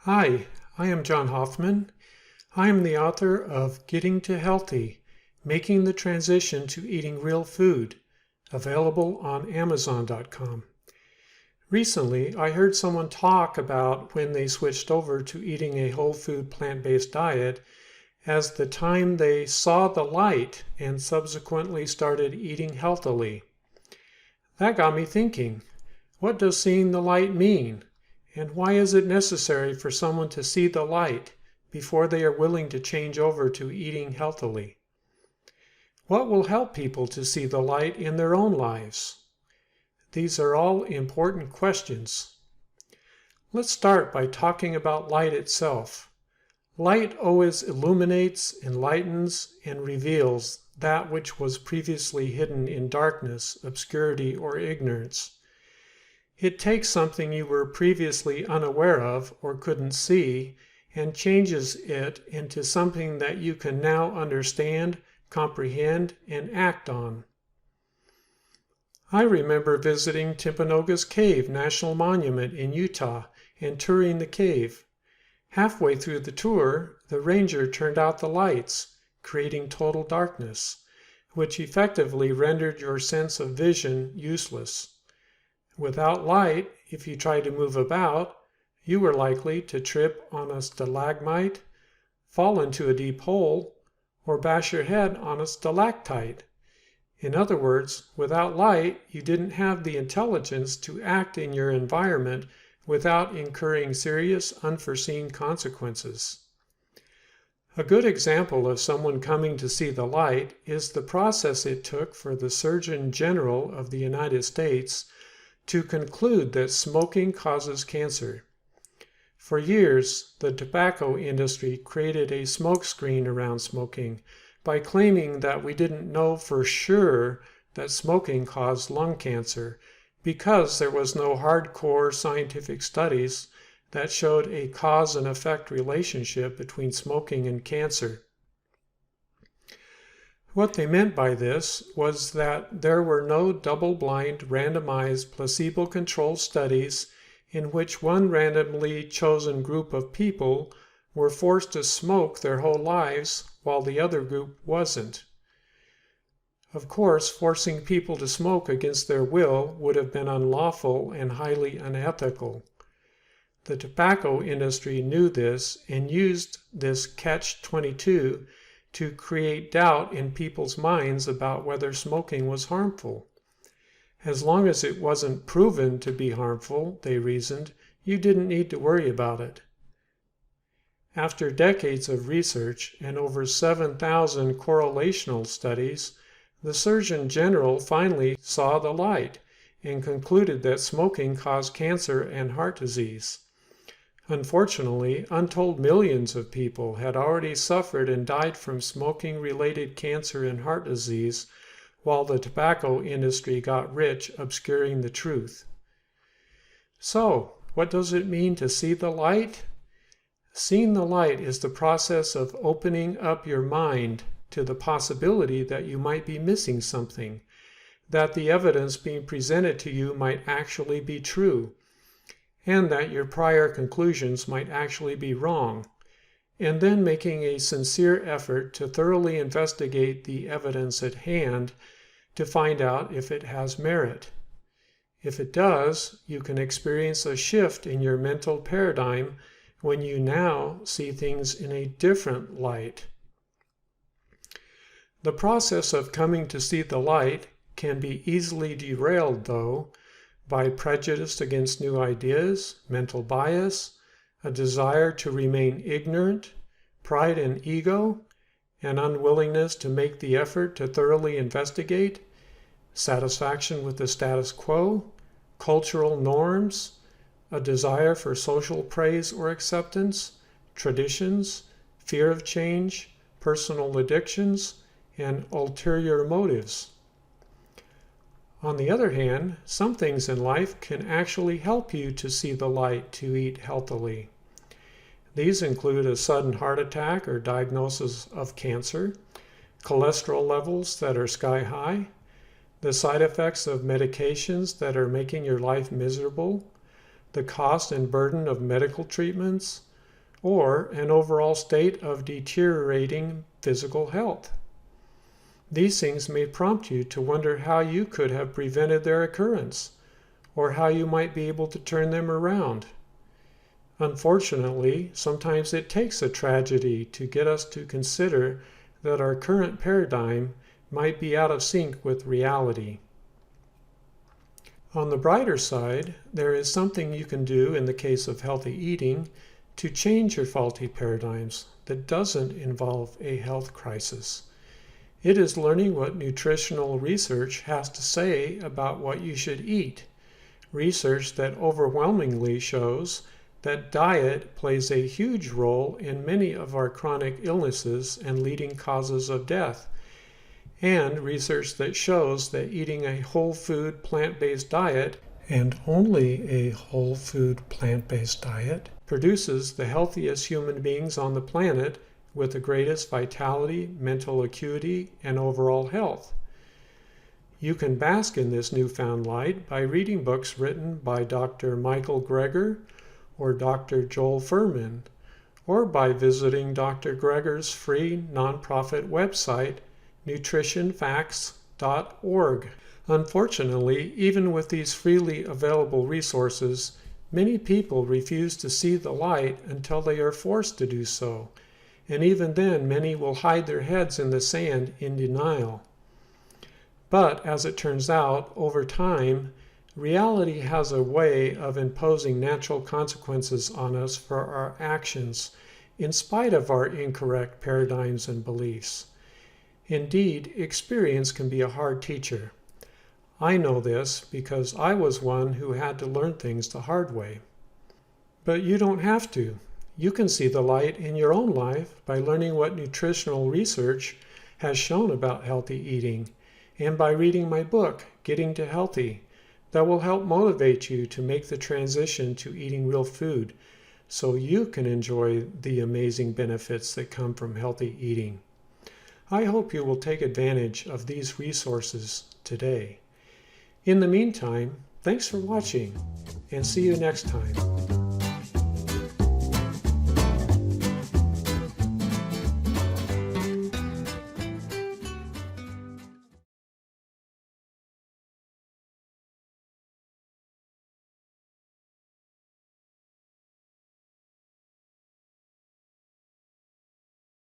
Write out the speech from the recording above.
Hi, I am John Hoffman. I am the author of Getting to Healthy, Making the Transition to Eating Real Food, available on Amazon.com. Recently, I heard someone talk about when they switched over to eating a whole food plant-based diet as the time they saw the light and subsequently started eating healthily. That got me thinking, what does seeing the light mean? And why is it necessary for someone to see the light before they are willing to change over to eating healthily? What will help people to see the light in their own lives? These are all important questions. Let's start by talking about light itself. Light always illuminates, enlightens, and reveals that which was previously hidden in darkness, obscurity, or ignorance. It takes something you were previously unaware of or couldn't see and changes it into something that you can now understand, comprehend, and act on. I remember visiting Timpanogos Cave National Monument in Utah and touring the cave. Halfway through the tour, the ranger turned out the lights, creating total darkness, which effectively rendered your sense of vision useless. Without light, if you tried to move about, you were likely to trip on a stalagmite, fall into a deep hole, or bash your head on a stalactite. In other words, without light, you didn't have the intelligence to act in your environment without incurring serious, unforeseen consequences. A good example of someone coming to see the light is the process it took for the Surgeon General of the United States to conclude that smoking causes cancer. For years, the tobacco industry created a smokescreen around smoking by claiming that we didn't know for sure that smoking caused lung cancer because there was no hardcore scientific studies that showed a cause and effect relationship between smoking and cancer. What they meant by this was that there were no double-blind, randomized, placebo-controlled studies in which one randomly chosen group of people were forced to smoke their whole lives while the other group wasn't. Of course, forcing people to smoke against their will would have been unlawful and highly unethical. The tobacco industry knew this and used this catch-22 to create doubt in people's minds about whether smoking was harmful. As long as it wasn't proven to be harmful, they reasoned, you didn't need to worry about it. After decades of research and over 7,000 correlational studies, the Surgeon General finally saw the light and concluded that smoking caused cancer and heart disease. Unfortunately, untold millions of people had already suffered and died from smoking-related cancer and heart disease, while the tobacco industry got rich obscuring the truth. So, what does it mean to see the light? Seeing the light is the process of opening up your mind to the possibility that you might be missing something, that the evidence being presented to you might actually be true, and that your prior conclusions might actually be wrong, and then making a sincere effort to thoroughly investigate the evidence at hand to find out if it has merit. If it does, you can experience a shift in your mental paradigm when you now see things in a different light. The process of coming to see the light can be easily derailed, though, by prejudice against new ideas, mental bias, a desire to remain ignorant, pride and ego, an unwillingness to make the effort to thoroughly investigate, satisfaction with the status quo, cultural norms, a desire for social praise or acceptance, traditions, fear of change, personal addictions, and ulterior motives. On the other hand, some things in life can actually help you to see the light to eat healthily. These include a sudden heart attack or diagnosis of cancer, cholesterol levels that are sky high, the side effects of medications that are making your life miserable, the cost and burden of medical treatments, or an overall state of deteriorating physical health. These things may prompt you to wonder how you could have prevented their occurrence, or how you might be able to turn them around. Unfortunately, sometimes it takes a tragedy to get us to consider that our current paradigm might be out of sync with reality. On the brighter side, there is something you can do in the case of healthy eating to change your faulty paradigms that doesn't involve a health crisis. It is learning what nutritional research has to say about what you should eat. Research that overwhelmingly shows that diet plays a huge role in many of our chronic illnesses and leading causes of death. And research that shows that eating a whole food plant-based diet, and only a whole food plant-based diet, produces the healthiest human beings on the planet with the greatest vitality, mental acuity, and overall health. You can bask in this newfound light by reading books written by Dr. Michael Greger or Dr. Joel Fuhrman, or by visiting Dr. Greger's free nonprofit website, nutritionfacts.org. Unfortunately, even with these freely available resources, many people refuse to see the light until they are forced to do so, and even then many will hide their heads in the sand in denial. But as it turns out, over time, reality has a way of imposing natural consequences on us for our actions, in spite of our incorrect paradigms and beliefs. Indeed, experience can be a hard teacher. I know this because I was one who had to learn things the hard way. But you don't have to. You can see the light in your own life by learning what nutritional research has shown about healthy eating, and by reading my book, Getting to Healthy, that will help motivate you to make the transition to eating real food so you can enjoy the amazing benefits that come from healthy eating. I hope you will take advantage of these resources today. In the meantime, thanks for watching, and see you next time.